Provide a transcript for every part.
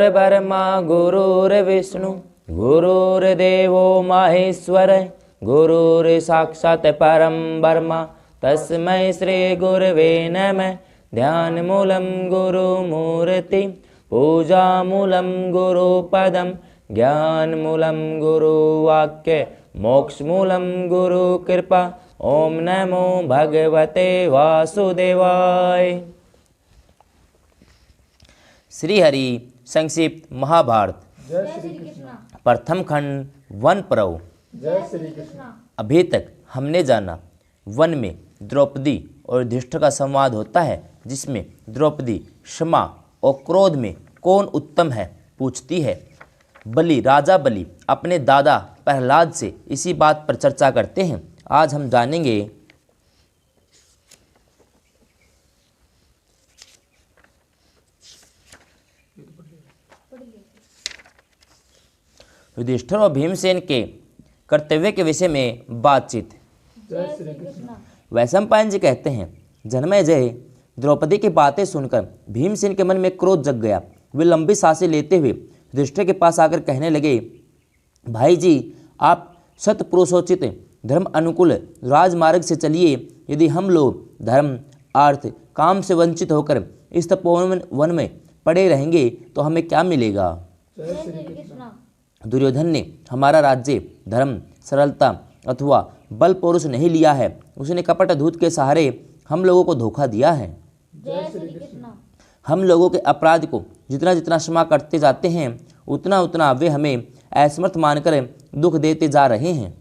गुरुर्ब्रह्मा गुरुर्विष्णु गुरुर्देवो महेश्वर गुरुर्साक्षात् परं ब्रह्म तस्मै श्री गुरवे नमः। ध्यानमूलं गुरुमूर्ति पूजामूलं गुरुपदं ज्ञानमूलं गुरुवाक्य मोक्षमूलं गुरुकृपा। ओम नमो भगवते वासुदेवाय। श्री हरि संक्षिप्त महाभारत प्रथम खंड वन पर्व। अभी तक हमने जाना वन में द्रौपदी और युधिष्ठिर का संवाद होता है, जिसमें द्रौपदी क्षमा और क्रोध में कौन उत्तम है पूछती है। राजा बलि अपने दादा प्रहलाद से इसी बात पर चर्चा करते हैं। आज हम जानेंगे युधिष्ठिर और भीमसेन के कर्तव्य के विषय में बातचीत। वैशंपायन जी कहते हैं, जन्मेजय द्रौपदी की बातें सुनकर भीमसेन के मन में क्रोध जग गया। वे लंबी सांसें लेते हुए युधिष्ठिर के पास आकर कहने लगे, भाई जी, आप सत्पुरुषोचित धर्म अनुकूल राजमार्ग से चलिए। यदि हम लोग धर्म अर्थ काम से वंचित होकर इस तपोवन वन में पड़े रहेंगे तो हमें क्या मिलेगा। दुर्योधन ने हमारा राज्य धर्म सरलता अथवा बल पौरुष नहीं लिया है, उसने कपट धूत के सहारे हम लोगों को धोखा दिया है। हम लोगों के अपराध को जितना जितना क्षमा करते जाते हैं उतना उतना वे हमें असमर्थ मानकर दुख देते जा रहे हैं।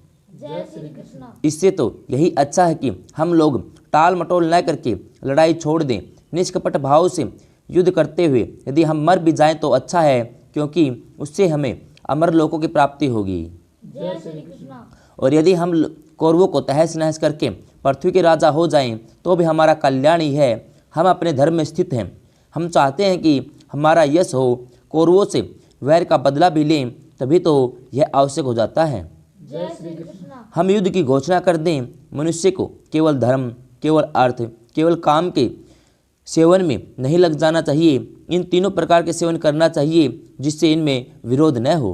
इससे तो यही अच्छा है कि हम लोग टाल मटोल न करके लड़ाई छोड़ दें। निष्कपट भाव से युद्ध करते हुए यदि हम मर भी जाएं तो अच्छा है, क्योंकि उससे हमें अमर लोकों की प्राप्ति होगी। और यदि हम कौरवों को तहस नहस करके पृथ्वी के राजा हो जाएं तो भी हमारा कल्याण ही है। हम अपने धर्म में स्थित हैं। हम चाहते हैं कि हमारा यश हो, कौरवों से वैर का बदला भी लें, तभी तो यह आवश्यक हो जाता है। हम युद्ध की घोषणा कर दें। मनुष्य को केवल धर्म, केवल अर्थ, केवल काम के सेवन में नहीं लग जाना चाहिए। इन तीनों प्रकार के सेवन करना चाहिए जिससे इनमें विरोध न हो।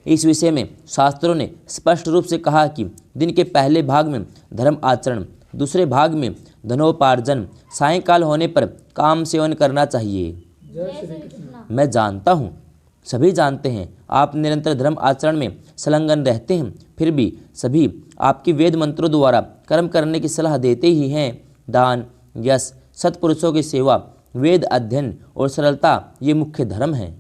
इस विषय में शास्त्रों ने स्पष्ट रूप से कहा कि दिन के पहले भाग में धर्म आचरण, दूसरे भाग में धनोपार्जन, सायंकाल होने पर काम सेवन करना चाहिए। मैं जानता हूँ, सभी जानते हैं, आप निरंतर धर्म आचरण में संलग्न रहते हैं, फिर भी सभी आपकी वेद मंत्रों द्वारा कर्म करने की सलाह देते ही हैं। दान, यश, सत्पुरुषों की सेवा, वेद अध्ययन और सरलता ये मुख्य धर्म हैं।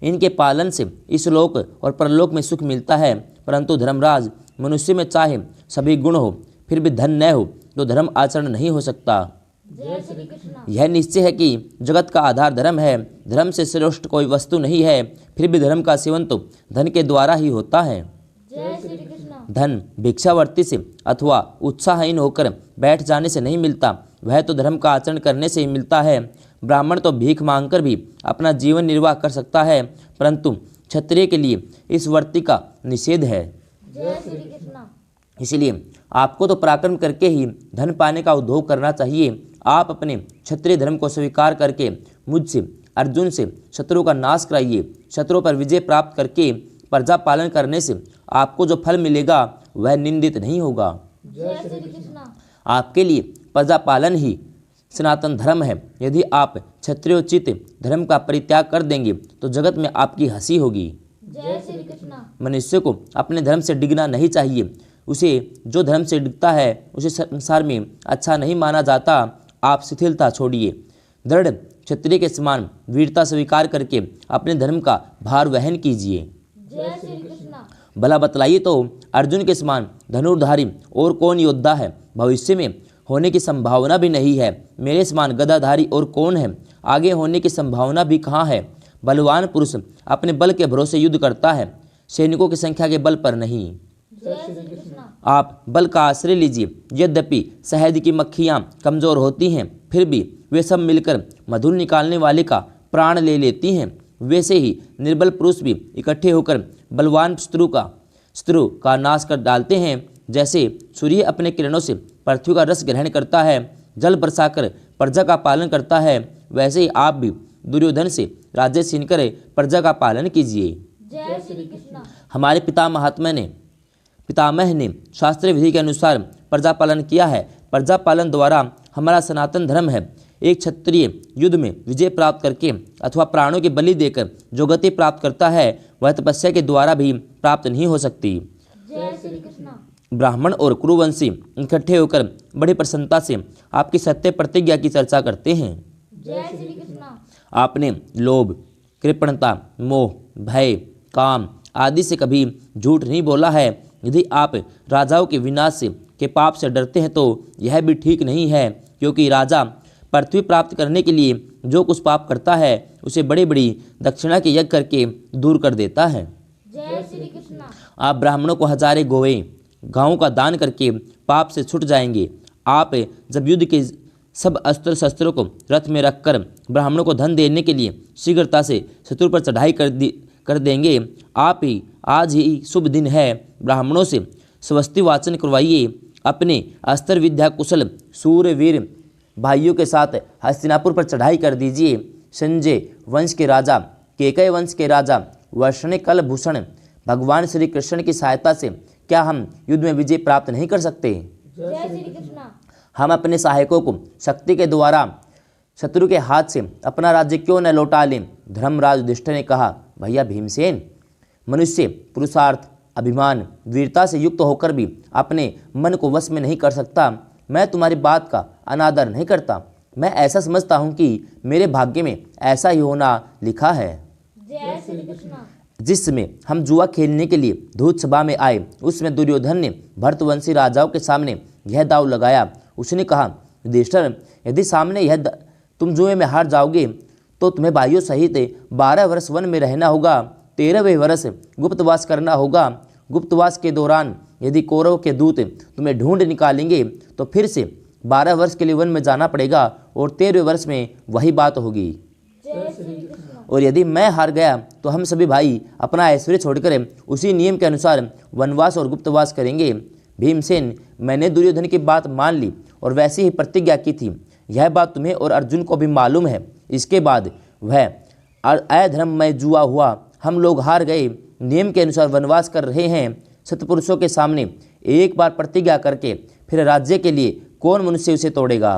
इनके पालन से इस लोक और परलोक में सुख मिलता है। परंतु धर्मराज, मनुष्य में चाहे सभी गुण हो फिर भी धन न हो तो धर्म आचरण नहीं हो सकता। यह निश्चय है कि जगत का आधार धर्म है। धर्म से श्रेष्ठ कोई वस्तु नहीं है। फिर भी धर्म का सेवन तो धन के द्वारा ही होता है। धन भिक्षावर्ती से अथवा उत्साहहीन होकर बैठ जाने से नहीं मिलता, वह तो धर्म का आचरण करने से ही मिलता है। ब्राह्मण तो भीख मांगकर भी अपना जीवन निर्वाह कर सकता है, परंतु क्षत्रिय के लिए इस वर्ती का निषेध है। इसलिए आपको तो पराक्रम करके ही धन पाने का उद्योग करना चाहिए। आप अपने क्षत्रिय धर्म को स्वीकार करके मुझसे, अर्जुन से शत्रु का नाश कराइए। शत्रु पर विजय प्राप्त करके प्रजा पालन करने से आपको जो फल मिलेगा वह निंदित नहीं होगा। आपके लिए प्रजा पालन ही सनातन धर्म है। यदि आप क्षत्रियोचित धर्म का परित्याग कर देंगे तो जगत में आपकी हंसी होगी। मनुष्य को अपने धर्म से डिगना नहीं चाहिए। उसे जो धर्म से डिगता है उसे संसार में अच्छा नहीं माना जाता। आप शिथिलता छोड़िए, दृढ़ क्षत्रिय के समान वीरता स्वीकार करके अपने धर्म का भार वहन कीजिए। भला बतलाइए तो अर्जुन के समान धनुर्धारी और कौन योद्धा है? भविष्य में होने की संभावना भी नहीं है। मेरे समान गदाधारी और कौन है? आगे होने की संभावना भी कहाँ है? बलवान पुरुष अपने बल के भरोसे युद्ध करता है, सैनिकों की संख्या के बल पर नहीं। आप बल का आश्रय लीजिए। यद्यपि शहद की मक्खियाँ कमज़ोर होती हैं, फिर भी वे सब मिलकर मधु निकालने वाले का प्राण ले लेती हैं। वैसे ही निर्बल पुरुष भी इकट्ठे होकर बलवान शत्रु का नाश कर डालते हैं। जैसे सूर्य अपने किरणों से पृथ्वी का रस ग्रहण करता है, जल बरसाकर प्रजा का पालन करता है, वैसे ही आप भी दुर्योधन से राज्य छीनकर प्रजा का पालन कीजिए। जय श्री कृष्ण। हमारे पितामह ने शास्त्रीय विधि के अनुसार प्रजा पालन किया है। प्रजा पालन द्वारा हमारा सनातन धर्म है। एक क्षत्रिय युद्ध में विजय प्राप्त करके अथवा प्राणों की बलि देकर जो गति प्राप्त करता है वह तपस्या के द्वारा भी प्राप्त नहीं हो सकती। जय श्री कृष्ण। ब्राह्मण और कुरुवंशी इकट्ठे होकर बड़ी प्रसन्नता से आपकी सत्य प्रतिज्ञा की चर्चा करते हैं। जय श्री कृष्ण। आपने लोभ, कृपणता, मोह, भय, काम आदि से कभी झूठ नहीं बोला है। यदि आप राजाओं के विनाश के पाप से डरते हैं तो यह भी ठीक नहीं है, क्योंकि राजा पृथ्वी प्राप्त करने के लिए जो कुछ पाप करता है उसे बड़ी बड़ी दक्षिणा के यज्ञ करके दूर कर देता है। जय श्री कृष्ण। आप ब्राह्मणों को हजारे गांवों का दान करके पाप से छूट जाएंगे। आप जब युद्ध के सब अस्त्र शस्त्रों को रथ में रखकर ब्राह्मणों को धन देने के लिए शीघ्रता से शत्रु पर चढ़ाई कर देंगे। आप ही आज ही शुभ दिन है, ब्राह्मणों से स्वस्ति वाचन करवाइए। अपने अस्त्र विद्या कुशल सूरवीर भाइयों के साथ हस्तिनापुर पर चढ़ाई कर दीजिए। संजय वंश के राजा, केकय वंश के राजा वर्षणे भूषण भगवान श्री कृष्ण की सहायता से क्या हम युद्ध में विजय प्राप्त नहीं कर सकते? जय श्री कृष्ण। हम अपने सहायकों को शक्ति के द्वारा शत्रु के हाथ से अपना राज्य क्यों न लौटा लें? धर्मराज युधिष्ठिर ने कहा, भैया भीमसेन, मनुष्य पुरुषार्थ, अभिमान, वीरता से युक्त होकर भी अपने मन को वश में नहीं कर सकता। मैं तुम्हारी बात का अनादर नहीं करता। मैं ऐसा समझता हूँ कि मेरे भाग्य में ऐसा ही होना लिखा है। जय श्री कृष्ण। जिस समय हम जुआ खेलने के लिए धूत सभा में आए, उसमें दुर्योधन ने भरतवंशी राजाओं के सामने यह दाव लगाया। उसने कहा, युधिष्ठिर, यदि सामने तुम जुए में हार जाओगे तो तुम्हें भाइयों सहित 12 वर्ष वन में रहना होगा, 13वें वर्ष गुप्तवास करना होगा। गुप्तवास के दौरान यदि कौरव के दूत तुम्हें ढूंढ निकालेंगे तो फिर से 12 वर्ष के लिए वन में जाना पड़ेगा और 13वें वर्ष में वही बात होगी। जय श्री कृष्ण। और यदि मैं हार गया तो हम सभी भाई अपना ऐश्वर्य छोड़कर उसी नियम के अनुसार वनवास और गुप्तवास करेंगे। भीमसेन, मैंने दुर्योधन की बात मान ली और वैसी ही प्रतिज्ञा की थी। यह बात तुम्हें और अर्जुन को भी मालूम है। इसके बाद वह अधर्ममय जुआ हुआ, हम लोग हार गए, नियम के अनुसार वनवास कर रहे हैं। सत्पुरुषों के सामने एक बार प्रतिज्ञा करके फिर राज्य के लिए कौन मनुष्य उसे तोड़ेगा?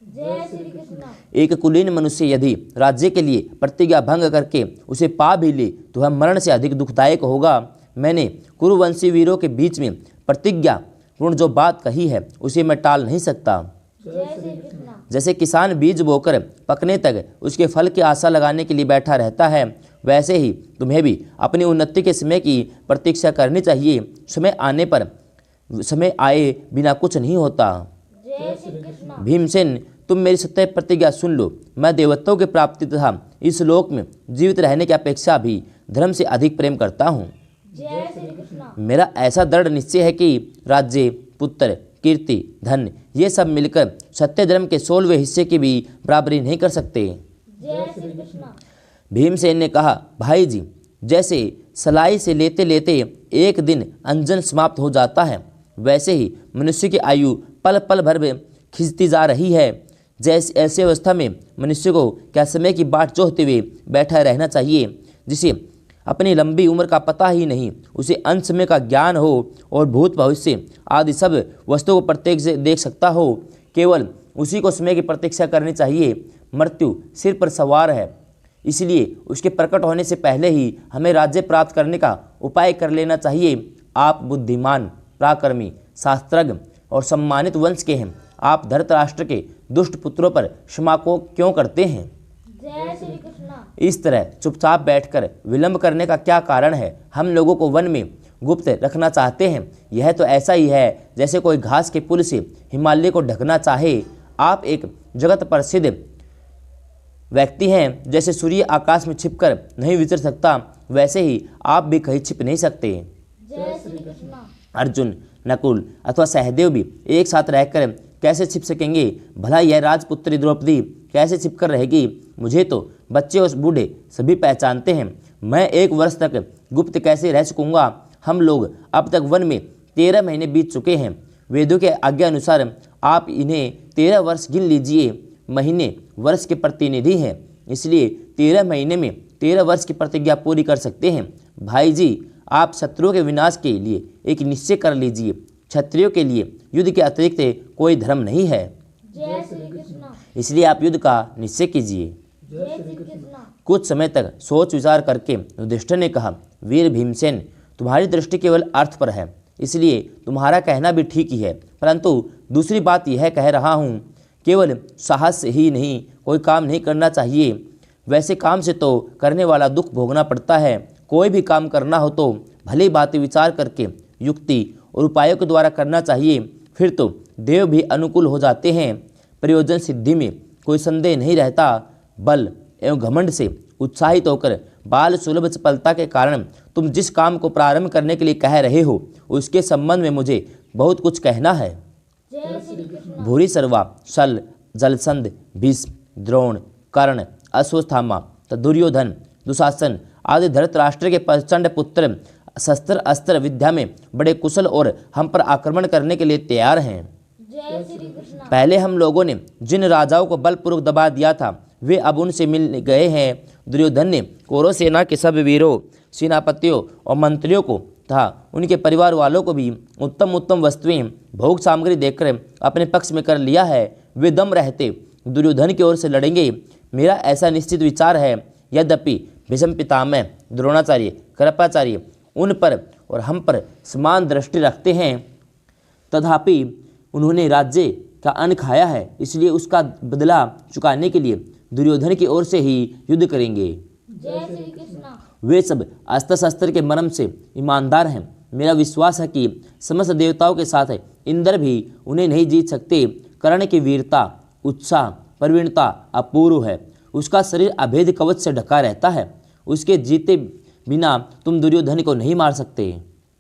जय श्री कृष्ण। एक कुलीन मनुष्य यदि राज्य के लिए प्रतिज्ञा भंग करके उसे पा भी ले तो वह मरण से अधिक दुखदायक होगा। मैंने कुरुवंशी वीरों के बीच में प्रतिज्ञा पूर्ण जो बात कही है उसे मैं टाल नहीं सकता। जय श्री कृष्ण। जैसे किसान बीज बोकर पकने तक उसके फल की आशा लगाने के लिए बैठा रहता है, वैसे ही तुम्हें भी अपनी उन्नति के समय की प्रतीक्षा करनी चाहिए। समय आए बिना कुछ नहीं होता। जय श्री कृष्ण। भीमसेन, तुम मेरी सत्य प्रतिज्ञा सुन लो। मैं देवत्वों की प्राप्ति तथा इस लोक में जीवित रहने की अपेक्षा भी धर्म से अधिक प्रेम करता हूँ। जय श्री कृष्ण। मेरा ऐसा दृढ़ निश्चय है कि राज्य, पुत्र, कीर्ति, धन ये सब मिलकर सत्य धर्म के 16वें हिस्से की भी बराबरी नहीं कर सकते। जय श्री कृष्ण। भीमसेन ने कहा, भाई जी, जैसे सलाई से लेते लेते एक दिन अंजन समाप्त हो जाता है, वैसे ही मनुष्य की आयु पल पल भर में खिंचती जा रही है। जैसे ऐसी अवस्था में मनुष्य को क्या समय की बाट जोहते हुए बैठा रहना चाहिए। जिसे अपनी लंबी उम्र का पता ही नहीं, उसे अंत समय का ज्ञान हो और भूत भविष्य आदि सब वस्तुओं को प्रत्येक से देख सकता हो, केवल उसी को समय की प्रतीक्षा करनी चाहिए। मृत्यु सिर पर सवार है, इसलिए उसके प्रकट होने से पहले ही हमें राज्य प्राप्त करने का उपाय कर लेना चाहिए। आप बुद्धिमान, पराक्रमी, शास्त्रज्ञ और सम्मानित वंश के हैं। आप धृतराष्ट्र के दुष्ट पुत्रों पर क्षमा को क्यों करते हैं? जय श्री कृष्ण। इस तरह चुपचाप बैठकर विलंब करने का क्या कारण है? हम लोगों को वन में गुप्त रखना चाहते हैं। यह तो ऐसा ही है जैसे कोई घास के पुल से हिमालय को ढकना चाहे। आप एक जगत प्रसिद्ध व्यक्ति हैं। जैसे सूर्य आकाश में छिपकर नहीं विचर सकता, वैसे ही आप भी कहीं छिप नहीं सकते। जय श्री कृष्ण। अर्जुन, नकुल अथवा सहदेव भी एक साथ रहकर कैसे छिप सकेंगे? भला यह राजपुत्री द्रौपदी कैसे छिपकर रहेगी? मुझे तो बच्चे और बूढ़े सभी पहचानते हैं। मैं 1 वर्ष तक गुप्त कैसे रह सकूंगा? हम लोग अब तक वन में 13 महीने बीत चुके हैं। वेदों के आज्ञा अनुसार आप इन्हें 13 वर्ष गिन लीजिए। महीने वर्ष के प्रतिनिधि हैं, इसलिए 13 महीने में 13 वर्ष की प्रतिज्ञा पूरी कर सकते हैं। भाई जी, आप शत्रुओं के विनाश के लिए एक निश्चय कर लीजिए। क्षत्रियों के लिए युद्ध के अतिरिक्त कोई धर्म नहीं है, जय श्री कृष्ण। इसलिए आप युद्ध का निश्चय कीजिए। जय श्री कृष्ण। कुछ समय तक सोच विचार करके युधिष्ठिर ने कहा, वीर भीमसेन, तुम्हारी दृष्टि केवल अर्थ पर है, इसलिए तुम्हारा कहना भी ठीक ही है, परंतु दूसरी बात यह कह रहा हूँ, केवल साहस ही नहीं, कोई काम नहीं करना चाहिए। वैसे काम से तो करने वाला दुख भोगना पड़ता है। कोई भी काम करना हो तो भली बातें विचार करके युक्ति और उपायों के द्वारा करना चाहिए, फिर तो देव भी अनुकूल हो जाते हैं। प्रयोजन सिद्धि में कोई संदेह नहीं रहता। बल एवं घमंड से उत्साहित होकर बाल सुलभ सफलता के कारण तुम जिस काम को प्रारंभ करने के लिए कह रहे हो, उसके संबंध में मुझे बहुत कुछ कहना है। जय श्री कृष्ण। भूरी सर्वा, सल, जलसंध, भीष्म, द्रोण, कर्ण, अश्वत्थामा, दुर्योधन, दुशासन आदि धृतराष्ट्र के प्रचंड पुत्र शस्त्र अस्त्र विद्या में बड़े कुशल और हम पर आक्रमण करने के लिए तैयार हैं। जय श्री कृष्ण। पहले हम लोगों ने जिन राजाओं को बलपूर्वक दबा दिया था, वे अब उनसे मिल गए हैं। दुर्योधन ने कौरव सेना के सब वीरों, सेनापतियों और मंत्रियों को तथा उनके परिवार वालों को भी उत्तम उत्तम वस्तुएं, भोग सामग्री देकर अपने पक्ष में कर लिया है। वे दम रहते दुर्योधन की ओर से लड़ेंगे, मेरा ऐसा निश्चित विचार है। यद्यपि भीष्म पितामह, द्रोणाचार्य, कृपाचार्य उन पर और हम पर समान दृष्टि रखते हैं, तथापि उन्होंने राज्य का अन्न खाया है, इसलिए उसका बदला चुकाने के लिए दुर्योधन की ओर से ही युद्ध करेंगे। जय श्री कृष्ण। वे सब अस्त्र शस्त्र के मर्म से ईमानदार हैं। मेरा विश्वास है कि समस्त देवताओं के साथ इंद्र भी उन्हें नहीं जीत सकते। कर्ण की वीरता, उत्साह, प्रवीणता अपूर्व है। उसका शरीर अभेद कवच से ढका रहता है। उसके जीते बिना तुम दुर्योधन को नहीं मार सकते।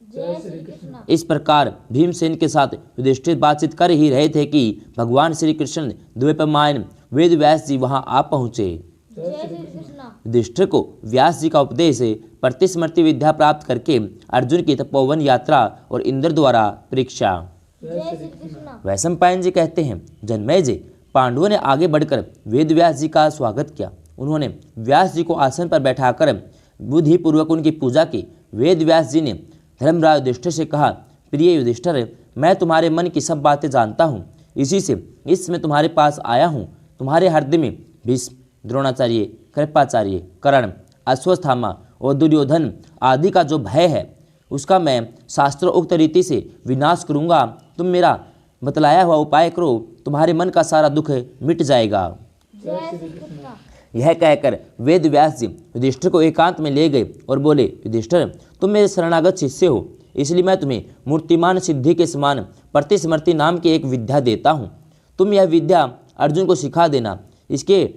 जय श्री कृष्ण। इस प्रकार भीमसेन के साथ युधिष्ठिर बातचीत कर ही रहे थे कि भगवान श्री कृष्ण द्वैपायन वेद व्यास जी वहां आ पहुंचे। जय श्री कृष्ण। युधिष्ठिर को व्यास जी का उपदेश प्रतिस्मृति विद्या प्राप्त करके अर्जुन की तपोवन यात्रा और इंद्र द्वारा परीक्षा। जय श्री कृष्ण। वैशंपायन जी कहते हैं, जन्मेजय जी, पांडवों ने आगे बढ़कर वेद व्यास जी का स्वागत किया। उन्होंने व्यास जी को आसन पर बैठाकर बुद्धिपूर्वक उनकी पूजा की। वेद व्यास जी ने धर्मराज युधिष्ठिर से कहा, प्रिय युधिष्ठिर, मैं तुम्हारे मन की सब बातें जानता हूँ, इसी से इसमें तुम्हारे पास आया हूँ। तुम्हारे हृदय में भीष्म, द्रोणाचार्य, कृपाचार्य, कर्ण, अश्वत्थामा और दुर्योधन आदि का जो भय है, उसका मैं शास्त्रोक्त रीति से विनाश करूँगा। तुम मेरा बतलाया हुआ उपाय करो, तुम्हारे मन का सारा दुख मिट जाएगा। जय श्री कृष्ण। यह कहकर वेद व्यास जी युधिष्ठिर को एकांत में ले गए और बोले, युधिष्ठिर, तुम मेरे शरणागत शिष्य हो, इसलिए मैं तुम्हें मूर्तिमान सिद्धि के समान प्रतिस्मृति नाम की एक विद्या देता हूँ। तुम यह विद्या अर्जुन को सिखा देना। इसके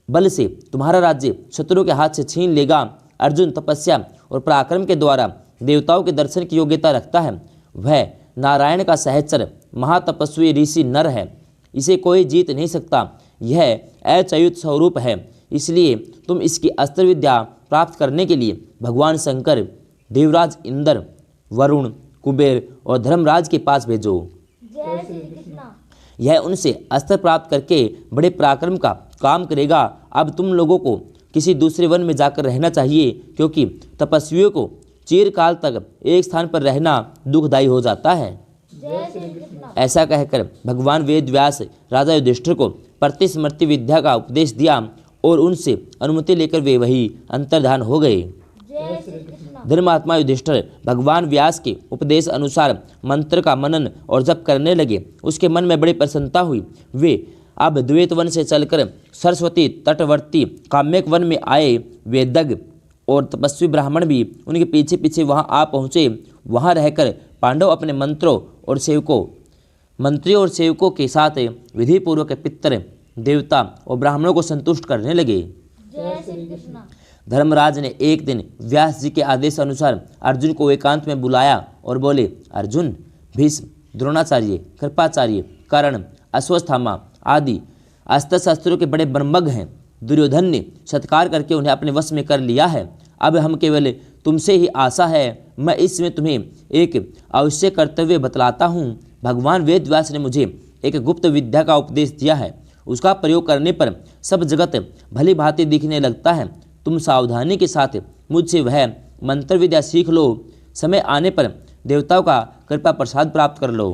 बल से तुम्हारा राज्य शत्रु के हाथ से छीन लेगा। अर्जुन तपस्या और पराक्रम के द्वारा देवताओं के दर्शन की योग्यता रखता है। वह नारायण का सहचर महातपस्वी ऋषि नर है, इसे कोई जीत नहीं सकता। यह अच्युत स्वरूप है, इसलिए तुम इसकी अस्त्र विद्या प्राप्त करने के लिए भगवान शंकर, देवराज इंद्र, वरुण, कुबेर और धर्मराज के पास भेजो। जय श्री कृष्ण। यह उनसे अस्त्र प्राप्त करके बड़े पराक्रम का काम करेगा। अब तुम लोगों को किसी दूसरे वन में जाकर रहना चाहिए, क्योंकि तपस्वियों को चिरकाल तक एक स्थान पर रहना दुखदायी हो जाता है। जय श्री कृष्ण। ऐसा कहकर भगवान वेद व्यास राजा युधिष्ठिर को प्रतिस्मृति विद्या का उपदेश दिया और उनसे अनुमति लेकर वे वही अंतर्धान हो गए। जय श्री कृष्ण। धर्मात्मा युधिष्ठिर भगवान व्यास के उपदेश अनुसार मंत्र का मनन और जप करने लगे। उसके मन में बड़ी प्रसन्नता हुई। वे अब द्वैत वन से चलकर सरस्वती तटवर्ती काम्यक वन में आए। वेदज्ञ और तपस्वी ब्राह्मण भी उनके पीछे पीछे वहां आ पहुँचे। वहां रहकर पांडव अपने मंत्रियों और सेवकों के साथ विधिपूर्वक पितर, देवता और ब्राह्मणों को संतुष्ट करने लगे। जय श्री कृष्ण। धर्मराज ने एक दिन व्यास जी के आदेश अनुसार अर्जुन को एकांत में बुलाया और बोले, अर्जुन, भीष्म, द्रोणाचार्य, कृपाचार्य, कर्ण, अश्वत्थामा आदि अस्त्र शस्त्रों के बड़े ब्रह्मज्ञ हैं। दुर्योधन ने सत्कार करके उन्हें अपने वश में कर लिया है। अब हम केवल तुमसे ही आशा है। मैं इसमें तुम्हें एक आवश्यक कर्तव्य बतलाता हूँ। भगवान वेद व्यास ने मुझे एक गुप्त विद्या का उपदेश दिया है। उसका प्रयोग करने पर सब जगत भली भांति दिखने लगता है। तुम सावधानी के साथ मुझसे वह मंत्र विद्या सीख लो। समय आने पर देवताओं का कृपा प्रसाद प्राप्त कर लो।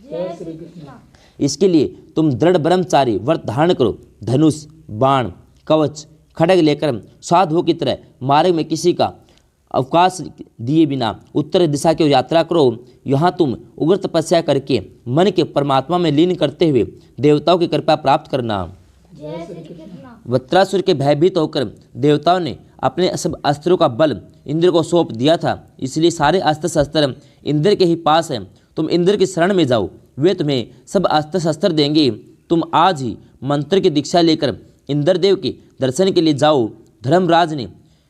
जय श्री कृष्ण। इसके लिए तुम दृढ़ ब्रह्मचारी व्रत धारण करो। धनुष, बाण, कवच, खड्ग लेकर साधुओं की तरह मार्ग में किसी का अवकाश दिए बिना उत्तर दिशा की ओर यात्रा करो। यहाँ तुम उग्र तपस्या करके मन के परमात्मा में लीन करते हुए देवताओं की कृपा प्राप्त करना। जय श्री कृष्ण। वत्रासुर के भयभीत होकर देवताओं ने अपने सब अस्त्रों का बल इंद्र को सौंप दिया था, इसलिए सारे अस्त्र शस्त्र इंद्र के ही पास हैं। तुम इंद्र की शरण में जाओ, वे तुम्हें सब अस्त्र शस्त्र देंगे। तुम आज ही मंत्र की दीक्षा लेकर इंद्रदेव के दर्शन के लिए जाओ। धर्मराज ने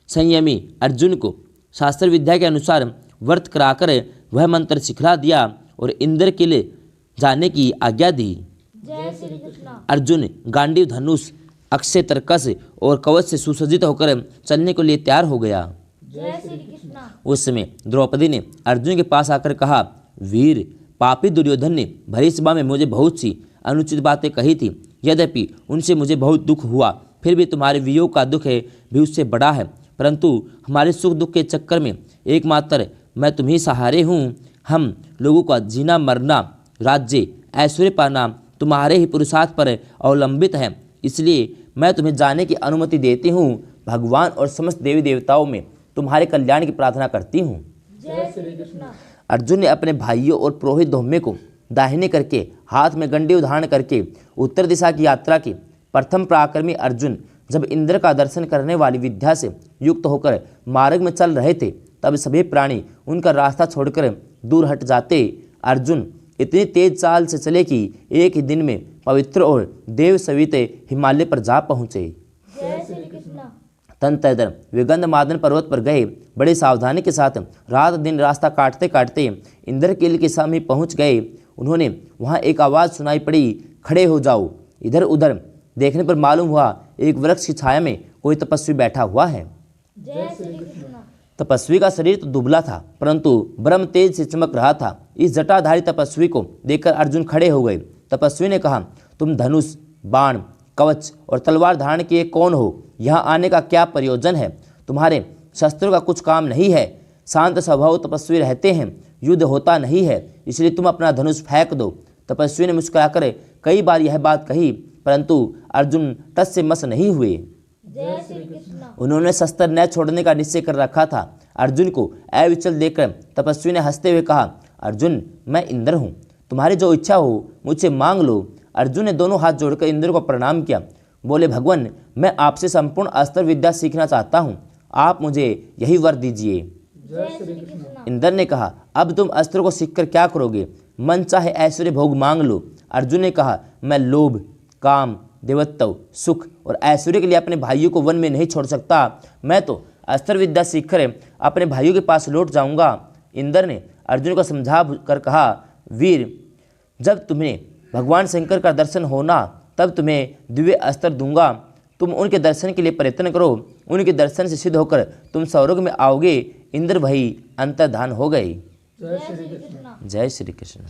संयमी अर्जुन को शास्त्र विद्या के अनुसार व्रत कराकर वह मंत्र सिखला दिया और इंद्र के लिए जाने की आज्ञा दी। जय श्री कृष्ण। अर्जुन गांडीव, धनुष, अक्षय तर्कस और कवच से सुसज्जित होकर चलने के लिए तैयार हो गया। जय श्री कृष्ण। उस समय द्रौपदी ने अर्जुन के पास आकर कहा, वीर, पापी दुर्योधन ने भरी सभा में मुझे बहुत सी अनुचित बातें कही थी। यद्यपि उनसे मुझे बहुत दुख हुआ, फिर भी तुम्हारे वियोग का दुख है भी उससे बड़ा है। परंतु हमारे सुख दुख के चक्कर में एकमात्र मैं तुम्ही सहारे हूँ। हम लोगों का जीना मरना, राज्य, ऐश्वर्य पाना तुम्हारे ही पुरुषार्थ पर अवलंबित है, इसलिए मैं तुम्हें जाने की अनुमति देती हूँ। भगवान और समस्त देवी देवताओं में तुम्हारे कल्याण की प्रार्थना करती हूँ। जय श्री कृष्ण। अर्जुन ने अपने भाइयों और पुरोहित धौम्य को दाहिने करके हाथ में गंडीव धारण करके उत्तर दिशा की यात्रा की। प्रथम पराक्रमी अर्जुन जब इंद्र का दर्शन करने वाली विद्या से युक्त होकर मार्ग में चल रहे थे, तब सभी प्राणी उनका रास्ता छोड़कर दूर हट जाते। अर्जुन इतनी तेज चाल से चले कि एक ही दिन में पवित्र और देव सविते हिमालय पर जा पहुँचे। जय श्री कृष्ण। तदनंतर वे गंधमादन पर्वत पर गए। बड़े सावधानी के साथ रात दिन रास्ता काटते काटते इंद्रकील के समीप पहुंच गए। उन्होंने वहां एक आवाज़ सुनाई पड़ी, खड़े हो जाओ। इधर उधर देखने पर मालूम हुआ एक वृक्ष की छाया में कोई तपस्वी बैठा हुआ है। जय श्री कृष्ण। तपस्वी का शरीर तो दुबला था, परंतु ब्रह्म तेज से चमक रहा था। इस जटाधारी तपस्वी को देखकर अर्जुन खड़े हो गए। तपस्वी ने कहा, तुम धनुष, बाण, कवच और तलवार धारण किए कौन हो? यहाँ आने का क्या प्रयोजन है? तुम्हारे शस्त्रों का कुछ काम नहीं है। शांत स्वभाव तपस्वी रहते हैं, युद्ध होता नहीं है, इसलिए तुम अपना धनुष फेंक दो। तपस्वी ने मुस्कुराकर कई बार यह बात कही, परंतु अर्जुन टस से मस नहीं हुए। जय श्री कृष्ण। उन्होंने शस्त्र न छोड़ने का निश्चय कर रखा था। अर्जुन को अविचल देखकर तपस्वी ने हंसते हुए कहा, अर्जुन, मैं इंद्र हूँ, तुम्हारी जो इच्छा हो मुझसे मांग लो। अर्जुन ने दोनों हाथ जोड़कर इंद्र को प्रणाम किया। बोले, भगवान, मैं आपसे संपूर्ण अस्त्र विद्या सीखना चाहता हूँ, आप मुझे यही वर दीजिए। जय श्री कृष्ण। इंद्र ने कहा, अब तुम अस्त्र को सीखकर क्या करोगे? मन चाहे ऐश्वर्य भोग मांग लो। अर्जुन ने कहा, मैं लोभ, काम, देवत्व, सुख और ऐश्वर्य के लिए अपने भाइयों को वन में नहीं छोड़ सकता। मैं तो अस्त्र विद्या सीखकर अपने भाइयों के पास लौट जाऊंगा। इंद्र ने अर्जुन को समझा कर कहा, वीर, जब तुम्हें भगवान शंकर का दर्शन होना तब तुम्हें दिव्य अस्त्र दूंगा। तुम उनके दर्शन के लिए प्रयत्न करो, उनके दर्शन से सिद्ध होकर तुम स्वर्ग में आओगे। इंद्र वही अंतर्धान हो गए। जय श्री कृष्ण। जय श्री कृष्ण।